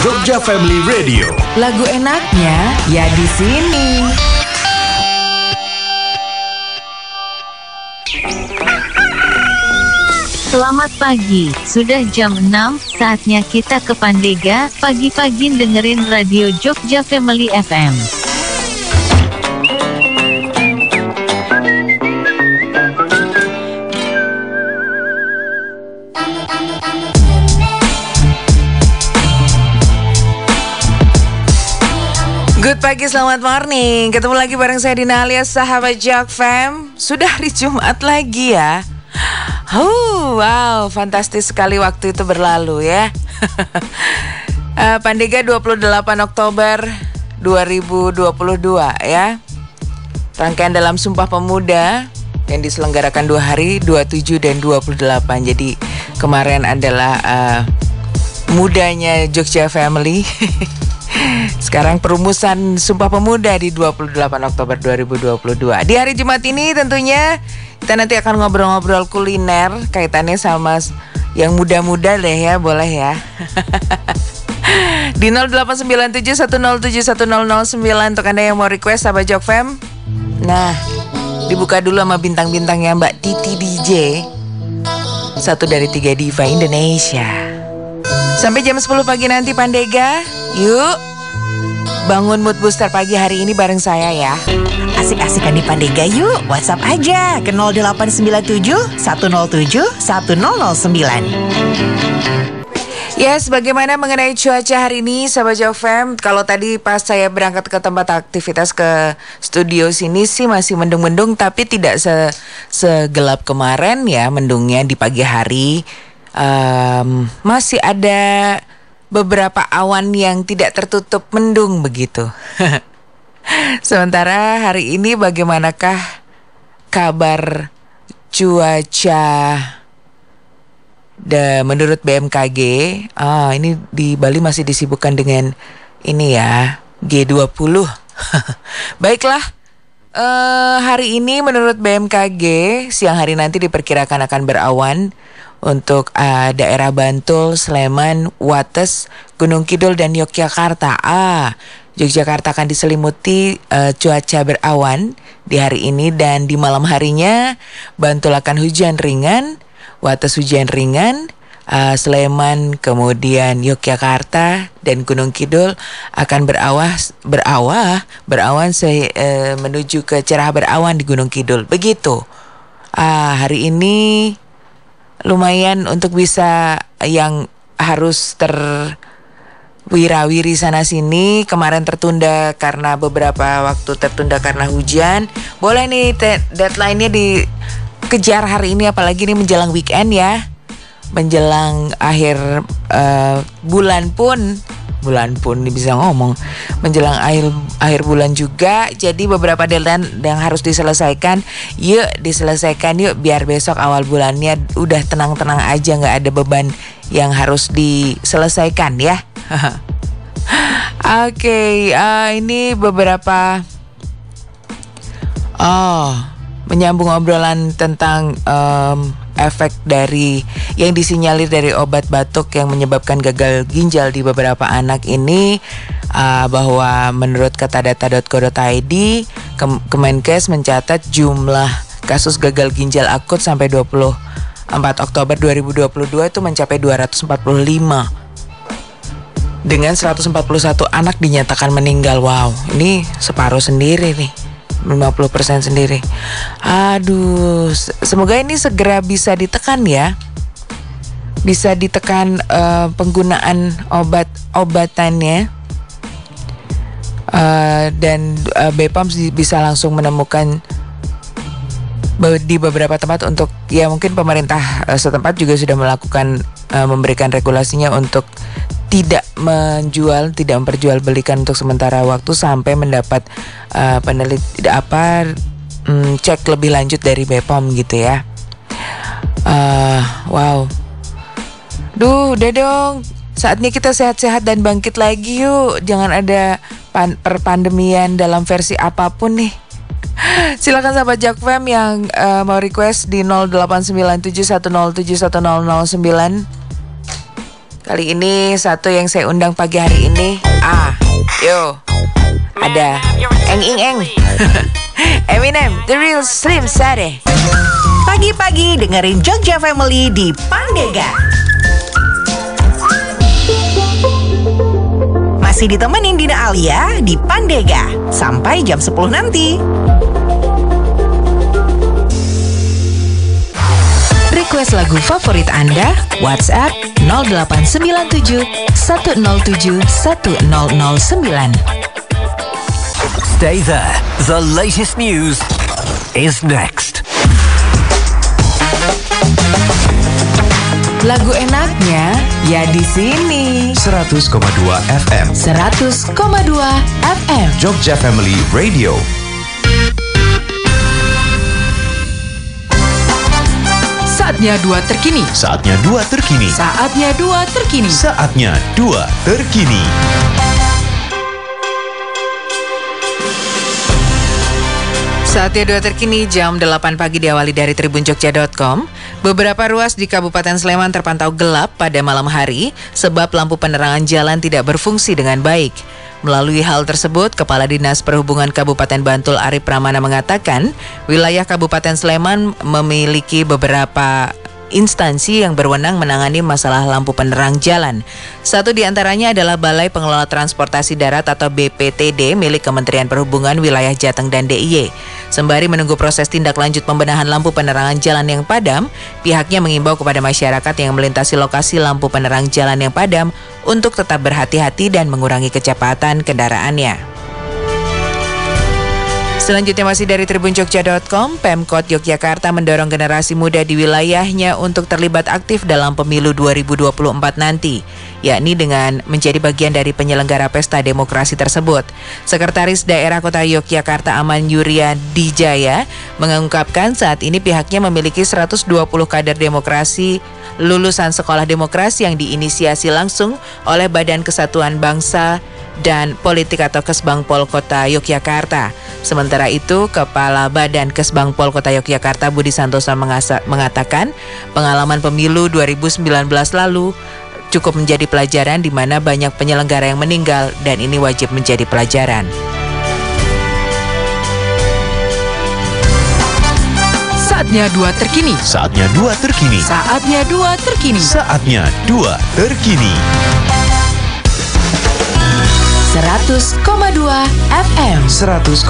Jogja Family Radio. Lagu enaknya ya di sini. Selamat pagi, sudah jam 6, saatnya kita ke Pandega, pagi-pagi dengerin radio Jogja Family FM. Good pagi, selamat morning. Ketemu lagi bareng saya Dina alias sahabat Jog Fam. Sudah hari Jumat lagi ya. Wow, fantastis sekali waktu itu berlalu ya. Pandega 28 Oktober 2022 ya. Rangkaian dalam Sumpah Pemuda yang diselenggarakan 2 hari, 27 dan 28. Jadi kemarin adalah mudanya Jogja Family. Sekarang perumusan Sumpah Pemuda di 28 Oktober 2022. Di hari Jumat ini tentunya kita nanti akan ngobrol-ngobrol kuliner kaitannya sama yang muda-muda deh ya, boleh ya. Di 0897107109 untuk Anda yang mau request sahabat Jog Fam. Nah, dibuka dulu sama bintang-bintangnya Mbak Titi DJ, satu dari 3 diva Indonesia. Sampai jam 10 pagi nanti Pandega. Yuk bangun mood booster pagi hari ini bareng saya ya. Asik-asikan di Pandega yuk. WhatsApp aja ke 0897 107 1009. Yes, bagaimana mengenai cuaca hari ini sahabat Jog Fam? Kalau tadi pas saya berangkat ke tempat aktivitas ke studio sini sih masih mendung-mendung, tapi tidak segelap kemarin ya mendungnya di pagi hari. Masih ada beberapa awan yang tidak tertutup mendung begitu. Sementara hari ini bagaimanakah kabar cuaca menurut BMKG? Ini di Bali masih disibukkan dengan ini ya, G20. Baiklah, hari ini menurut BMKG siang hari nanti diperkirakan akan berawan untuk daerah Bantul, Sleman, Wates, Gunung Kidul, dan Yogyakarta. Yogyakarta akan diselimuti cuaca berawan di hari ini, dan di malam harinya Bantul akan hujan ringan, Wates hujan ringan, Sleman, kemudian Yogyakarta dan Gunung Kidul akan berawan menuju ke cerah berawan di Gunung Kidul. Begitu. Hari ini lumayan untuk bisa yang harus terwirawiri sana sini. Kemarin tertunda karena beberapa waktu tertunda karena hujan. Boleh nih deadline-nya dikejar hari ini, apalagi nih menjelang weekend ya. Menjelang akhir bulan pun bisa ngomong. Menjelang akhir bulan juga. Jadi beberapa deadline yang harus diselesaikan. Yuk diselesaikan yuk, biar besok awal bulannya udah tenang-tenang aja, gak ada beban yang harus diselesaikan ya. Oke, ini beberapa menyambung obrolan tentang efek dari yang disinyalir dari obat batuk yang menyebabkan gagal ginjal di beberapa anak ini, bahwa menurut katadata.co.id Kemenkes mencatat jumlah kasus gagal ginjal akut sampai 24 Oktober 2022 itu mencapai 245 dengan 141 anak dinyatakan meninggal. Wow, ini separuh sendiri nih, 50% sendiri. Aduh, semoga ini segera bisa ditekan ya. Bisa ditekan penggunaan obat-obatannya. Dan BPOM bisa langsung menemukan di beberapa tempat untuk, ya mungkin pemerintah setempat juga sudah melakukan memberikan regulasinya untuk tidak memperjualbelikan untuk sementara waktu sampai mendapat cek lebih lanjut dari BPOM gitu ya. Wow. Udah dong, saatnya kita sehat-sehat dan bangkit lagi yuk. Jangan ada perpandemian dalam versi apapun nih. Silakan sahabat Jog Fam yang mau request di 0897107109. Kali ini satu yang saya undang pagi hari ini, ada Eng Eminem, The Real Slim Shady. Pagi-pagi dengerin Jogja Family di Pandega. Masih ditemenin Dina Alia di Pandega sampai jam 10 nanti. Request lagu favorit Anda, WhatsApp 0897 107 1009. Stay there. The latest news is next. Lagu enaknya ya di sini. 100,2 FM 100,2 FM Jogja Family Radio. Saatnya dua terkini. Saatnya dua terkini. Saatnya dua terkini. Saatnya dua terkini. Saatnya dua terkini jam 8 pagi diawali dari tribunjogja.com. Beberapa ruas di Kabupaten Sleman terpantau gelap pada malam hari sebab lampu penerangan jalan tidak berfungsi dengan baik. Melalui hal tersebut, Kepala Dinas Perhubungan Kabupaten Bantul Arif Pramana mengatakan, wilayah Kabupaten Sleman memiliki beberapa instansi yang berwenang menangani masalah lampu penerang jalan. Satu di antaranya adalah Balai Pengelola Transportasi Darat atau BPTD milik Kementerian Perhubungan Wilayah Jateng dan DIY. Sembari menunggu proses tindak lanjut pembenahan lampu penerangan jalan yang padam, pihaknya mengimbau kepada masyarakat yang melintasi lokasi lampu penerang jalan yang padam untuk tetap berhati-hati dan mengurangi kecepatan kendaraannya. Selanjutnya masih dari tribunjogja.com, Pemkot Yogyakarta mendorong generasi muda di wilayahnya untuk terlibat aktif dalam pemilu 2024 nanti, yakni dengan menjadi bagian dari penyelenggara pesta demokrasi tersebut. Sekretaris Daerah Kota Yogyakarta Aman Yuria Dijaya mengungkapkan saat ini pihaknya memiliki 120 kader demokrasi lulusan sekolah demokrasi yang diinisiasi langsung oleh Badan Kesatuan Bangsa dan Politik atau Kesbangpol Kota Yogyakarta. Sementara itu, Kepala Badan Kesbangpol Kota Yogyakarta Budi Santoso mengatakan pengalaman pemilu 2019 lalu cukup menjadi pelajaran di mana banyak penyelenggara yang meninggal dan ini wajib menjadi pelajaran. Saatnya dua terkini. Saatnya dua terkini. Saatnya dua terkini. Saatnya dua terkini. 100,2 FM 100,2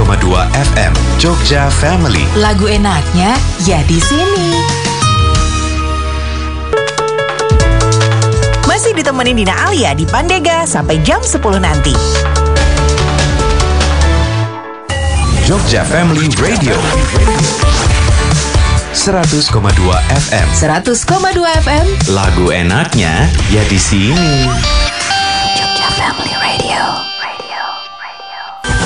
FM Jogja Family. Lagu enaknya ya di sini. Masih ditemenin Dina Alia di Pandega sampai jam 10 nanti. Jogja Family Radio. 100,2 FM 100,2 FM Lagu enaknya ya di sini. Jogja Family Radio.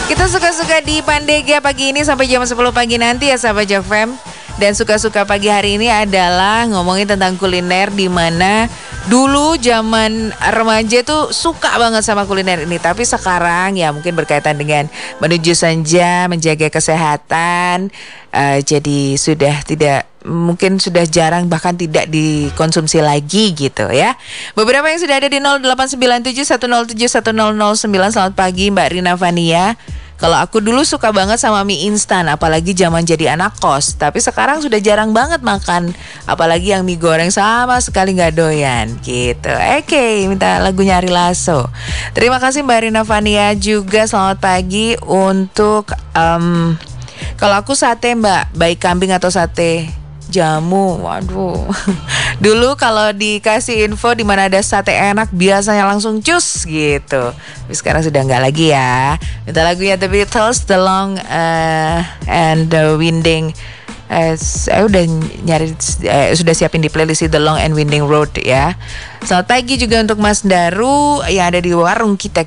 Kita suka-suka di Pandega pagi ini sampai jam 10 pagi nanti ya sahabat Jogfam. Dan suka-suka pagi hari ini adalah ngomongin tentang kuliner, di mana dulu zaman remaja tuh suka banget sama kuliner ini. Tapi sekarang ya mungkin berkaitan dengan menuju senja, menjaga kesehatan, jadi sudah tidak, mungkin sudah jarang bahkan tidak dikonsumsi lagi gitu ya. Beberapa yang sudah ada di 0897 107 1009. Selamat pagi Mbak Rina Vania. Kalau aku dulu suka banget sama mie instan, apalagi zaman jadi anak kos. Tapi sekarang sudah jarang banget makan, apalagi yang mie goreng sama sekali nggak doyan gitu. Oke, minta lagunya Ari Lasso. Terima kasih Mbak Rina Vania juga. Selamat pagi untuk kalau aku sate Mbak, baik kambing atau sate jamu. Waduh. Dulu kalau dikasih info di mana ada sate enak biasanya langsung cus gitu. Tapi sekarang sudah nggak lagi ya. Minta lagunya The Beatles, The Long and the Winding. Saya udah sudah siapin di playlist The Long and Winding Road ya. Selamat pagi juga untuk Mas Daru yang ada di warung kita.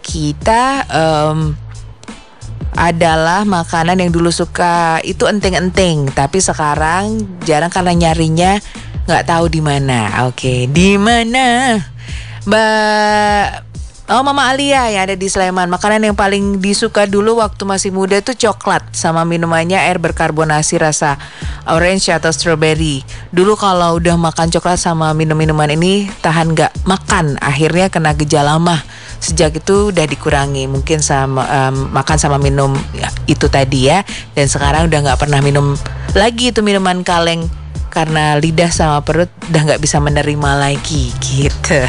Adalah makanan yang dulu suka itu enteng-enteng, tapi sekarang jarang karena nyarinya nggak tahu di mana. Oke, di mana Mbak Oh, Mama Alia yang ada di Sleman. Makanan yang paling disuka dulu waktu masih muda itu coklat, sama minumannya air berkarbonasi rasa orange atau strawberry. Dulu kalau udah makan coklat sama minum-minuman ini tahan gak makan, akhirnya kena gejala mah. Sejak itu udah dikurangi, mungkin sama makan sama minum ya, itu tadi ya. Dan sekarang udah gak pernah minum lagi itu minuman kaleng, karena lidah sama perut udah gak bisa menerima lagi gitu.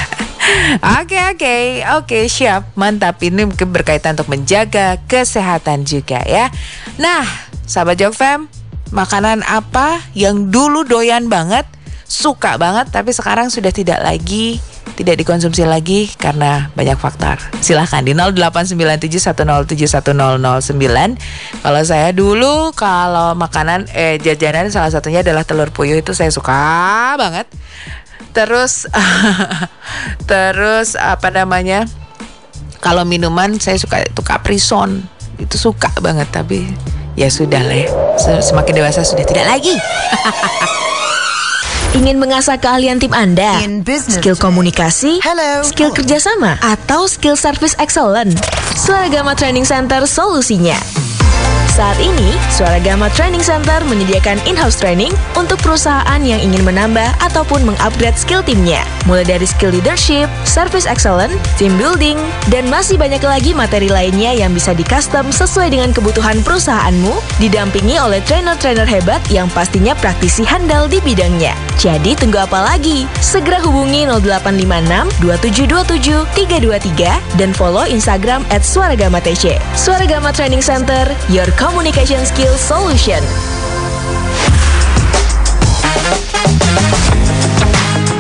Oke, siap, mantap. Ini mungkin berkaitan untuk menjaga kesehatan juga ya. Nah, sahabat Jok Fam, makanan apa yang dulu doyan banget, suka banget, tapi sekarang sudah tidak dikonsumsi lagi karena banyak faktor? Silahkan di 0897107109. Kalau saya dulu, kalau makanan jajanan salah satunya adalah telur puyuh, itu saya suka banget. Terus apa namanya? Kalau minuman saya suka itu Capri Sun. Itu suka banget, tapi ya sudah lah. Semakin dewasa sudah tidak lagi. Ingin mengasah keahlian tim Anda, skill komunikasi, skill kerjasama, atau skill service excellent? Suaragama Training Center solusinya. Saat ini, Suaragama Training Center menyediakan in-house training untuk perusahaan yang ingin menambah ataupun mengupgrade skill timnya. Mulai dari skill leadership, service excellent, team building, dan masih banyak lagi materi lainnya yang bisa di-custom sesuai dengan kebutuhan perusahaanmu, didampingi oleh trainer-trainer hebat yang pastinya praktisi handal di bidangnya. Jadi tunggu apa lagi? Segera hubungi 0856 2727 323 dan follow Instagram @suaragamatc. Suaragama Training Center, your communication skill solution.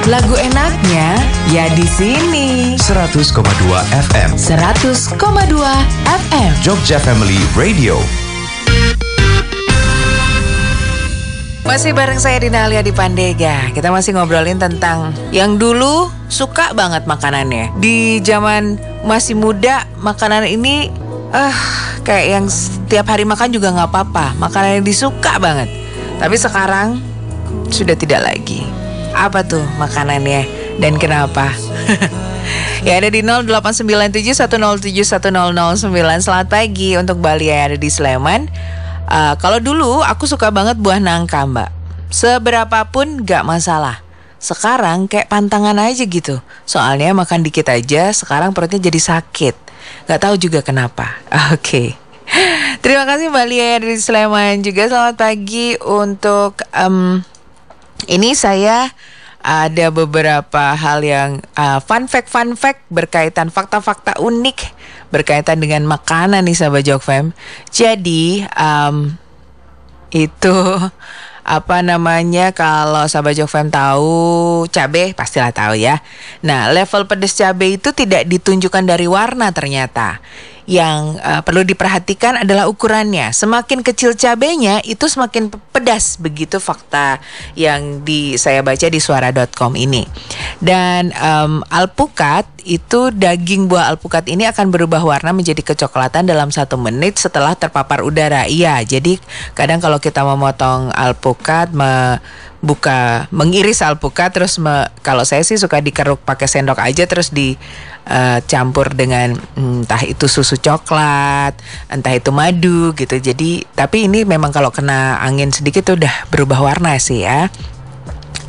Lagu enaknya ya di sini. 100,2 FM. 100,2 FM. Jogja Family Radio. Masih bareng saya Dina Alia di Pandega. Kita masih ngobrolin tentang yang dulu suka banget makanannya. Di zaman masih muda, makanan ini kayak yang setiap hari makan juga gak apa-apa. Makanan yang disuka banget. Tapi sekarang sudah tidak lagi. Apa tuh makanannya dan kenapa? Ya ada di 0897107109. Selamat pagi untuk Bali yang ada di Sleman. Kalau dulu aku suka banget buah nangka, Mbak. Seberapapun gak masalah. Sekarang kayak pantangan aja gitu. Soalnya makan dikit aja sekarang perutnya jadi sakit. Gak tahu juga kenapa. Oke. Terima kasih Mbak Lia dari Sleman juga. Selamat pagi untuk ini saya ada beberapa hal yang fun fact berkaitan fakta-fakta unik berkaitan dengan makanan nih sahabat Jok Fam. Jadi itu apa namanya, kalau sahabat Jok Fam tahu cabai, pastilah tahu ya. Nah, level pedas cabai itu tidak ditunjukkan dari warna ternyata. Yang perlu diperhatikan adalah ukurannya. Semakin kecil cabenya itu semakin pedas. Begitu fakta yang saya baca di suara.com ini. Dan alpukat itu, daging buah alpukat ini akan berubah warna menjadi kecoklatan dalam 1 menit setelah terpapar udara. Iya, jadi kadang kalau kita memotong alpukat, mengiris alpukat, terus kalau saya sih suka dikeruk pakai sendok aja, terus dicampur dengan entah itu susu coklat, entah itu madu gitu. Jadi tapi ini memang kalau kena angin sedikit udah berubah warna sih ya.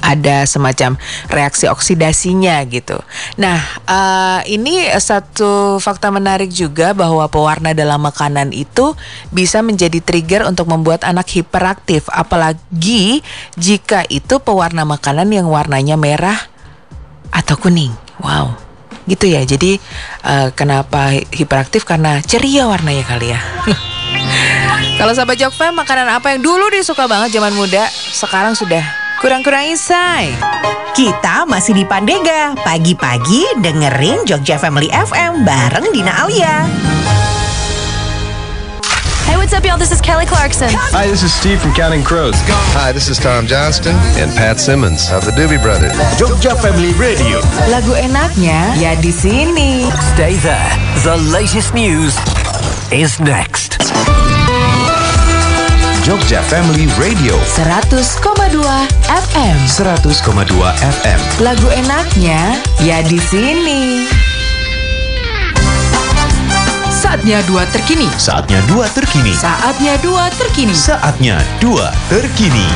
Ada semacam reaksi oksidasinya gitu. Nah, ini satu fakta menarik juga bahwa pewarna dalam makanan itu bisa menjadi trigger untuk membuat anak hiperaktif, apalagi jika itu pewarna makanan yang warnanya merah atau kuning. Wow, gitu ya. Jadi kenapa hiperaktif? Karena ceria warnanya kali ya. Kalau sahabat Jok Fam, makanan apa yang dulu disuka banget zaman muda, sekarang sudah kurang-kurang isai. Kita masih di Pandega. Pagi-pagi dengerin Jogja Family FM bareng Dina Alia. Hey, what's up y'all? This is Kelly Clarkson. Hi, this is Steve from Counting Crows. Hi, this is Tom Johnston and Pat Simmons of the Doobie Brothers. Jogja Family Radio. Lagu enaknya ya di sini. Stay there. The latest news is next. Jogja Family Radio. 100,2 FM. 100,2 FM. Lagu enaknya ya di sini. Saatnya 2 terkini. Saatnya 2 terkini. Saatnya 2 terkini. Saatnya 2 terkini.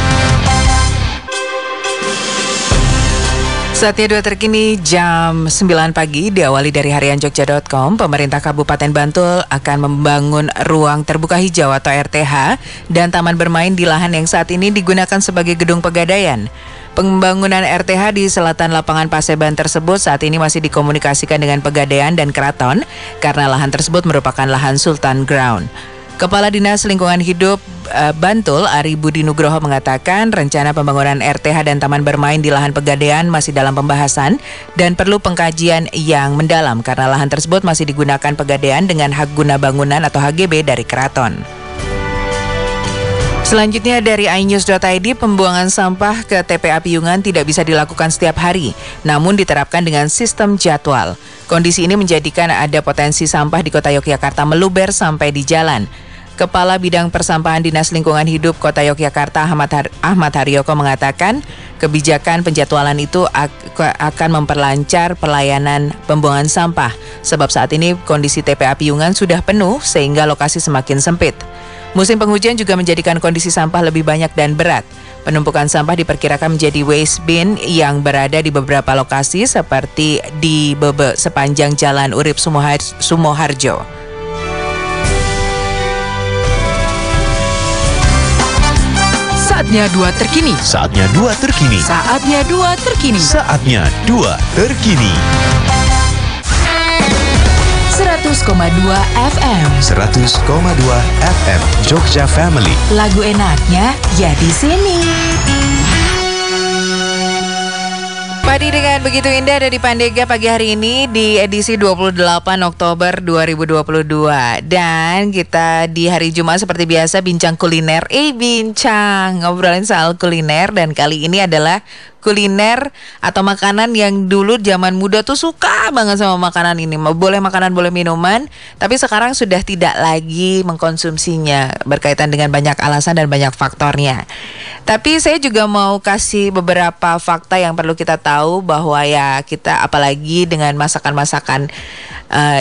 Saatnya 2 terkini jam 9 pagi diawali dari harianjogja.com. Pemerintah Kabupaten Bantul akan membangun ruang terbuka hijau atau RTH dan taman bermain di lahan yang saat ini digunakan sebagai gedung pegadaian. Pembangunan RTH di selatan lapangan Paseban tersebut saat ini masih dikomunikasikan dengan Pegadaian dan Keraton karena lahan tersebut merupakan lahan Sultan Ground. Kepala Dinas Lingkungan Hidup Bantul, Ari Budi Nugroho mengatakan rencana pembangunan RTH dan taman bermain di lahan Pegadaian masih dalam pembahasan dan perlu pengkajian yang mendalam karena lahan tersebut masih digunakan Pegadaian dengan hak guna bangunan atau HGB dari Keraton. Selanjutnya dari inews.id, pembuangan sampah ke TPA Piungan tidak bisa dilakukan setiap hari, namun diterapkan dengan sistem jadwal. Kondisi ini menjadikan ada potensi sampah di Kota Yogyakarta meluber sampai di jalan. Kepala Bidang Persampahan Dinas Lingkungan Hidup Kota Yogyakarta Ahmad Haryoko mengatakan kebijakan penjadwalan itu akan memperlancar pelayanan pembuangan sampah sebab saat ini kondisi TPA Piungan sudah penuh sehingga lokasi semakin sempit. Musim penghujan juga menjadikan kondisi sampah lebih banyak dan berat. Penumpukan sampah diperkirakan menjadi waste bin yang berada di beberapa lokasi seperti di Bebe sepanjang Jalan Urip Sumoharjo. Saatnya 2 terkini. Saatnya 2 terkini. Saatnya 2 terkini. Saatnya 2 terkini. 100,2 FM. 100,2 FM Jogja Family. Lagu enaknya ya di sini. Padi dengan begitu indah ada di Pandega pagi hari ini di edisi 28 Oktober 2022. Dan kita di hari Jumat seperti biasa bincang kuliner. Ngobrolin soal kuliner dan kali ini adalah kuliner atau makanan yang dulu zaman muda tuh suka banget sama makanan ini. Boleh makanan, boleh minuman, tapi sekarang sudah tidak lagi mengkonsumsinya berkaitan dengan banyak alasan dan banyak faktornya. Tapi saya juga mau kasih beberapa fakta yang perlu kita tahu bahwa ya kita apalagi dengan masakan-masakan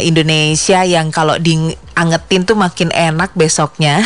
Indonesia yang kalau diangetin tuh makin enak besoknya.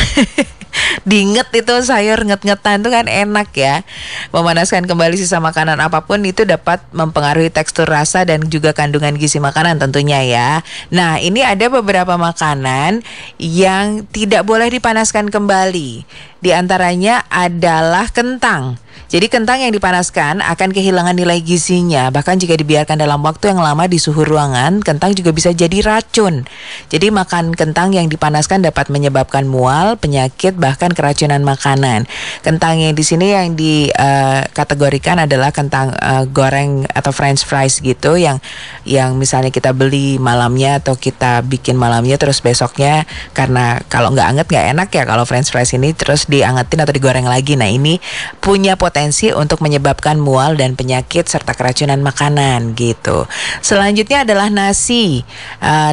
Diinget itu sayur nget-ngetan itu kan enak ya. Memanaskan kembali sisa makanan apapun itu dapat mempengaruhi tekstur rasa dan juga kandungan gizi makanan tentunya ya. Nah ini ada beberapa makanan yang tidak boleh dipanaskan kembali. Di antaranya adalah kentang. Jadi kentang yang dipanaskan akan kehilangan nilai gizinya. Bahkan jika dibiarkan dalam waktu yang lama di suhu ruangan, kentang juga bisa jadi racun. Jadi makan kentang yang dipanaskan dapat menyebabkan mual, penyakit, bahkan keracunan makanan. Kentang yang di sini yang dikategorikan adalah kentang goreng atau French fries gitu, yang misalnya kita beli malamnya atau kita bikin malamnya terus besoknya, karena kalau nggak anget nggak enak ya kalau French fries ini terus diangetin atau digoreng lagi. Nah ini punya potensi untuk menyebabkan mual dan penyakit serta keracunan makanan gitu. Selanjutnya adalah nasi.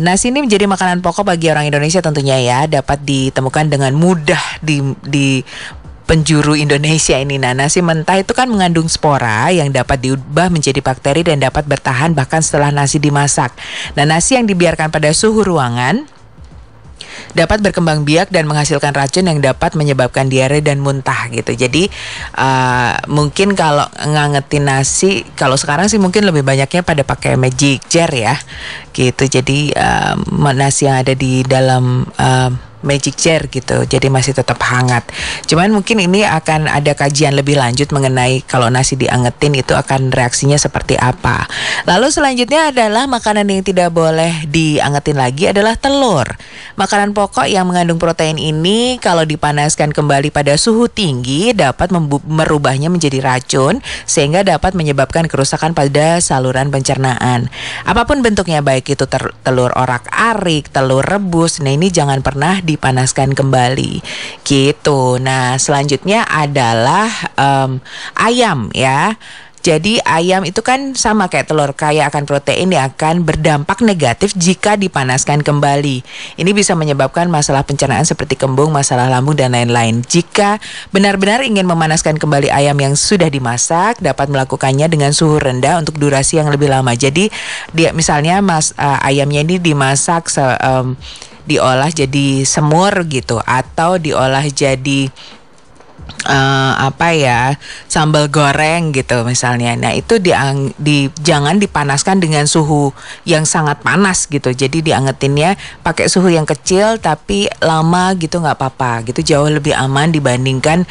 Nasi ini menjadi makanan pokok bagi orang Indonesia tentunya ya, dapat ditemukan dengan mudah di penjuru Indonesia ini. Nah, nasi mentah itu kan mengandung spora yang dapat diubah menjadi bakteri dan dapat bertahan bahkan setelah nasi dimasak. Nah, nasi yang dibiarkan pada suhu ruangan dapat berkembang biak dan menghasilkan racun yang dapat menyebabkan diare dan muntah gitu. Jadi mungkin kalau ngangetin nasi, kalau sekarang sih mungkin lebih banyaknya pada pakai magic jar ya gitu. Jadi nasi yang ada di dalam magic jar gitu, jadi masih tetap hangat. Cuman mungkin ini akan ada kajian lebih lanjut mengenai kalau nasi diangetin itu akan reaksinya seperti apa. Lalu selanjutnya adalah makanan yang tidak boleh diangetin lagi adalah telur. Makanan pokok yang mengandung protein ini kalau dipanaskan kembali pada suhu tinggi dapat merubahnya menjadi racun sehingga dapat menyebabkan kerusakan pada saluran pencernaan. Apapun bentuknya, baik itu telur orak-arik, telur rebus, nah ini jangan pernah dipanaskan kembali gitu. Nah selanjutnya adalah ayam ya. Jadi ayam itu kan sama kayak telur, kaya akan protein yang akan berdampak negatif jika dipanaskan kembali. Ini bisa menyebabkan masalah pencernaan seperti kembung, masalah lambung, dan lain-lain. Jika benar-benar ingin memanaskan kembali ayam yang sudah dimasak, dapat melakukannya dengan suhu rendah untuk durasi yang lebih lama. Jadi dia misalnya ayamnya ini dimasak diolah jadi semur gitu, atau diolah jadi sambal goreng gitu misalnya. Nah itu jangan dipanaskan dengan suhu yang sangat panas gitu. Jadi diangetinnya pakai suhu yang kecil tapi lama gitu, nggak apa-apa gitu. Jauh lebih aman dibandingkan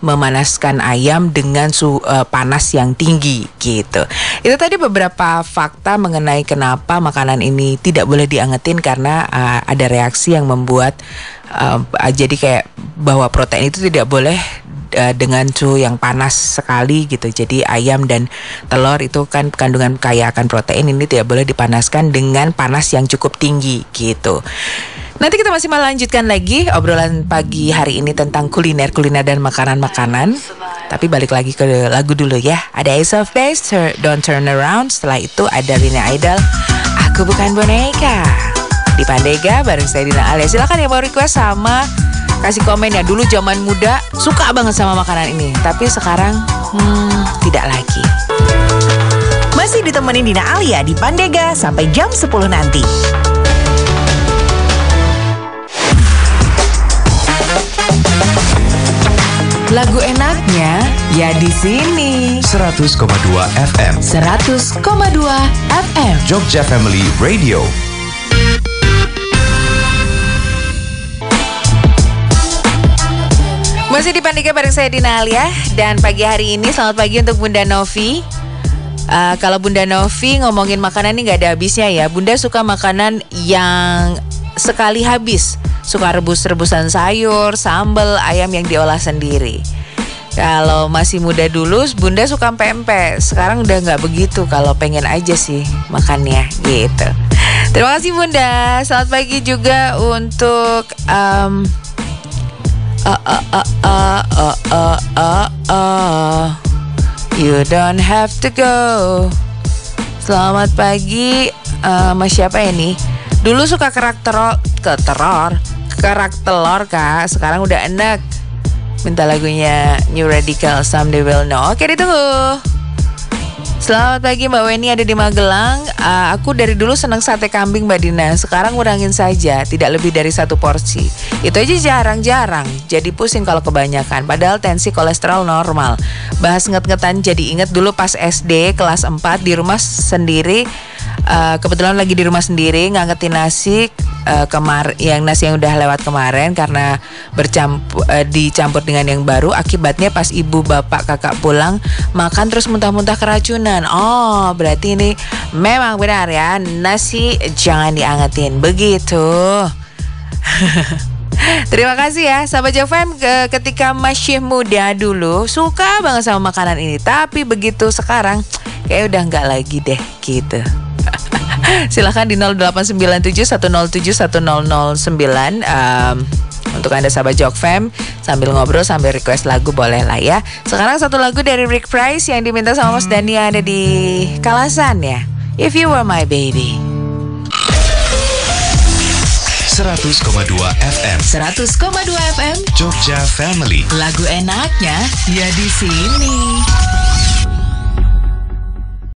memanaskan ayam dengan suhu panas yang tinggi gitu. Itu tadi beberapa fakta mengenai kenapa makanan ini tidak boleh diangetin, karena ada reaksi yang membuat jadi kayak bahwa protein itu tidak boleh dengan suhu yang panas sekali gitu. Jadi ayam dan telur itu kan kandungan kaya akan protein, ini tidak boleh dipanaskan dengan panas yang cukup tinggi gitu. Nanti kita masih melanjutkan lagi obrolan pagi hari ini tentang kuliner dan makanan-makanan. Tapi balik lagi ke lagu dulu ya. Ada Ace of Base, Don't Turn Around. Setelah itu ada Rina Idol, Aku Bukan Boneka. Di Pandega bareng saya Dina Alia. Silakan ya mau request sama kasih komen ya. Dulu zaman muda suka banget sama makanan ini, tapi sekarang tidak lagi. Masih ditemenin Dina Alia di Pandega sampai jam 10 nanti. Lagu enaknya ya di sini. 100,2 FM. 100,2 FM. Jogja Family Radio. Masih di Pandega bareng saya Dina Alia. Dan pagi hari ini selamat pagi untuk Bunda Novi. Kalau Bunda Novi ngomongin makanan ini gak ada habisnya ya. Bunda suka makanan yang sekali habis. Suka rebus-rebusan sayur, sambal, ayam yang diolah sendiri. Kalau masih muda dulu Bunda suka pempek. Sekarang udah gak begitu, kalau pengen aja sih makannya gitu. Terima kasih Bunda. Selamat pagi juga untuk You don't have to go. Selamat pagi. Mas siapa ya nih? Dulu suka kerak telur Kak. Sekarang udah enak. Minta lagunya New Radical, Someday We'll Know. Oke, ditunggu. Selamat pagi Mbak Weni, ada di Magelang. Aku dari dulu senang sate kambing Mbak Dina. Sekarang kurangin saja, tidak lebih dari 1 porsi. Itu aja jarang-jarang. Jadi pusing kalau kebanyakan. Padahal tensi kolesterol normal. Bahas nget-ngetan jadi inget dulu pas SD kelas 4 di rumah sendiri. Kebetulan lagi di rumah sendiri ngangetin nasi nasi yang udah lewat kemarin karena dicampur dengan yang baru. Akibatnya pas ibu bapak kakak pulang makan terus muntah-muntah keracunan. Oh berarti ini memang benar ya, nasi jangan diangetin begitu. Terima kasih ya sahabat Jofem. Ketika masih muda dulu suka banget sama makanan ini, tapi begitu sekarang kayak udah nggak lagi deh gitu. Silahkan di 0897107109 untuk Anda sahabat Jokfam, sambil ngobrol sambil request lagu boleh lah ya. Sekarang satu lagu dari Rick Price yang diminta sama Mas Dani yang ada di Kalasan ya, If You Were My Baby. 100,2 FM. 100,2 FM. Jogja Family. Lagu enaknya ya di sini.